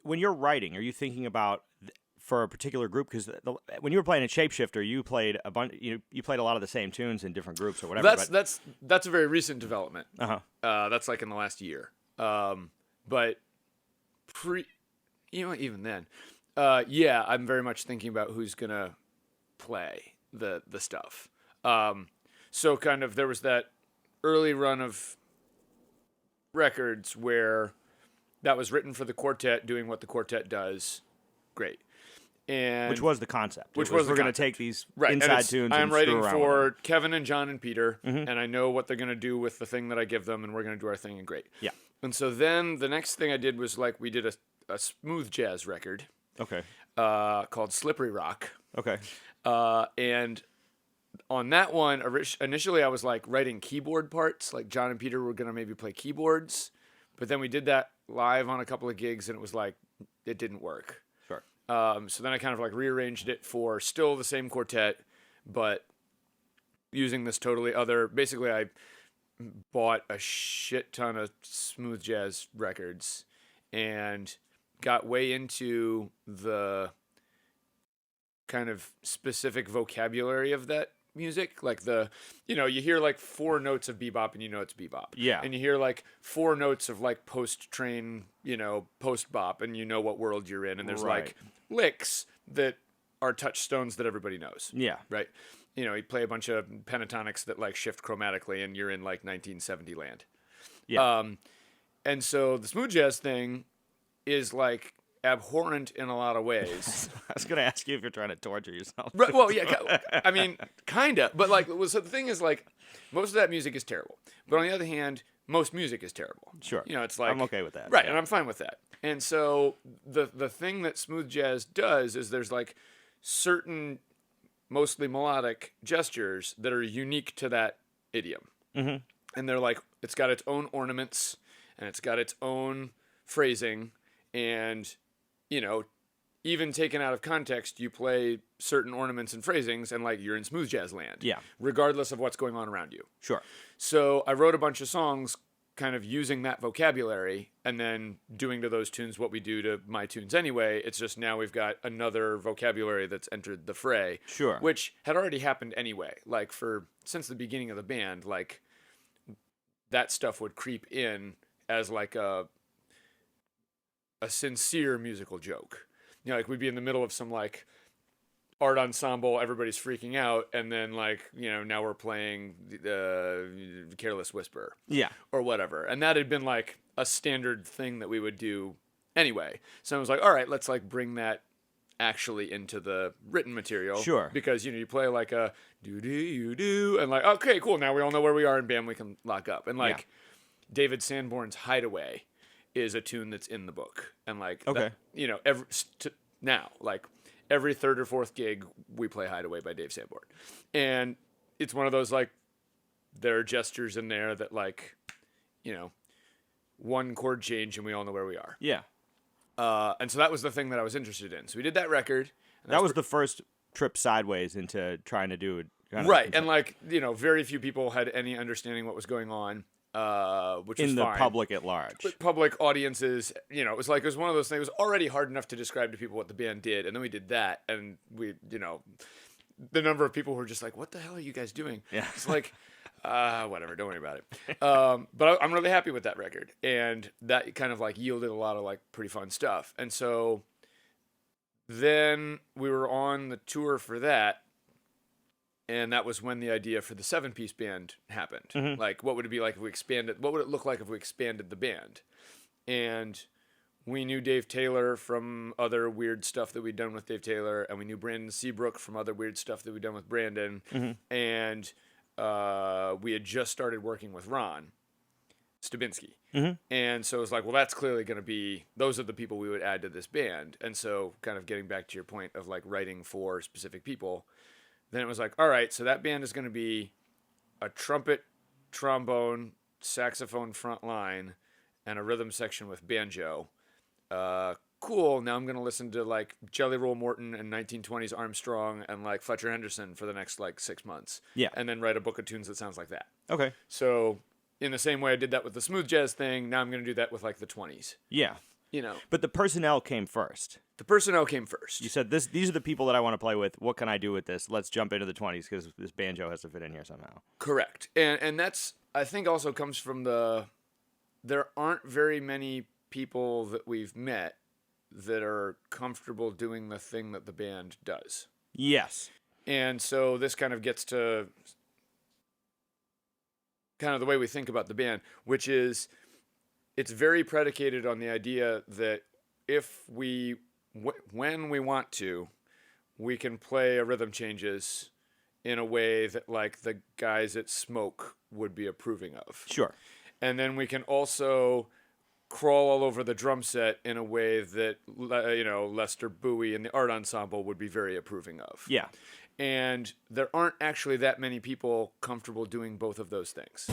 when you're writing, are you thinking about for a particular group? Because when you were playing in Shapeshifter, you played a bunch. You played a lot of the same tunes in different groups or whatever. That's a very recent development. That's like in the last year. But even then, yeah, I'm very much thinking about who's gonna play the stuff. So kind of there was that early run of records where that was written for the quartet, doing what the quartet does. Great. And which was the concept. We're going to take these inside tunes. I'm and writing screw around for with them. Kevin and John and Peter, and I know what they're going to do with the thing that I give them, and we're going to do our thing, and great. Yeah. And so then the next thing I did was like we did a smooth jazz record. Okay. Called Slippery Rock. Okay. And on that one, initially I was like writing keyboard parts, like John and Peter were going to maybe play keyboards, but then we did that live on a couple of gigs, and it was like, it didn't work. Sure. So then I kind of like rearranged it for still the same quartet, but using this totally other, basically I bought a shit ton of smooth jazz records and got way into the kind of specific vocabulary of that music. Like you hear like 4 notes of bebop and you know it's bebop. Yeah. And you hear like 4 notes of like post-train, post-bop, and you know what world you're in. And there's like licks that are touchstones that everybody knows. Yeah. Right. You play a bunch of pentatonics that like shift chromatically and you're in like 1970 land. Yeah. And so the smooth jazz thing is like abhorrent in a lot of ways. I was going to ask you if you're trying to torture yourself. Right, well, yeah, I mean, kind of. But like, so the thing is like, most of that music is terrible. But on the other hand, most music is terrible. Sure. It's like, I'm okay with that. Right, yeah. and I'm fine with that. And so the thing that smooth jazz does is there's like certain mostly melodic gestures that are unique to that idiom. Mm-hmm. And they're like, it's got its own ornaments and it's got its own phrasing. And, even taken out of context, you play certain ornaments and phrasings and like you're in smooth jazz land. Yeah. Regardless of what's going on around you. Sure. So I wrote a bunch of songs kind of using that vocabulary and then doing to those tunes what we do to my tunes anyway. It's just now we've got another vocabulary that's entered the fray. Sure. Which had already happened anyway. Like since the beginning of the band, like that stuff would creep in as like a sincere musical joke. Like we'd be in the middle of some like art ensemble, everybody's freaking out, and then like, now we're playing the Careless Whisper. Yeah. Or whatever. And that had been like a standard thing that we would do anyway. So I was like, all right, let's like bring that actually into the written material. Sure. Because, you play like a do, and like, okay, cool, now we all know where we are and bam, we can lock up. And like David Sanborn's Hideaway is a tune that's in the book. And like, okay. Now, like every third or fourth gig, we play Hideaway by Dave Sanborn. And it's one of those, like, there are gestures in there that like, one chord change and we all know where we are. Yeah. And so that was the thing that I was interested in. So we did that record. That was the first trip sideways into trying to do it. Right. And like, very few people had any understanding what was going on. Which in was the fine. public at large. But public audiences, it was one of those things. It was already hard enough to describe to people what the band did, and then we did that, and we, the number of people who were just like, "What the hell are you guys doing?" Yeah. It's like, whatever, don't worry about it. But I'm really happy with that record, and that kind of like yielded a lot of like pretty fun stuff. And so then we were on the tour for that. And that was when the idea for the 7-piece band happened. Mm-hmm. Like, what would it be like if we expanded? What would it look like if we expanded the band? And we knew Dave Taylor from other weird stuff that we'd done with Dave Taylor, and we knew Brandon Seabrook from other weird stuff that we'd done with Brandon. Mm-hmm. And we had just started working with Ron Stabinsky. Mm-hmm. And so it was like, well, that's clearly going to be, those are the people we would add to this band. And so kind of getting back to your point of like writing for specific people, then it was like, all right, so that band is going to be a trumpet, trombone, saxophone front line, and a rhythm section with banjo. Cool. Now I'm going to listen to like Jelly Roll Morton and 1920s Armstrong and like Fletcher Henderson for the next like 6 months. Yeah. And then write a book of tunes that sounds like that. Okay. So in the same way I did that with the smooth jazz thing, now I'm going to do that with like the 20s. Yeah. you know, But the personnel came first. the personnel came first. You said these are the people that I want to play with. What can I do with this? Let's jump into the 20s because this banjo has to fit in here somehow. Correct. And that's, I think, also comes from there aren't very many people that we've met that are comfortable doing the thing that the band does. Yes. And so this kind of gets to kind of the way we think about the band, which is it's very predicated on the idea that if when we want to, we can play a rhythm changes in a way that like the guys at Smoke would be approving of. Sure. And then we can also crawl all over the drum set in a way that, Lester Bowie and the art ensemble would be very approving of. Yeah. And there aren't actually that many people comfortable doing both of those things.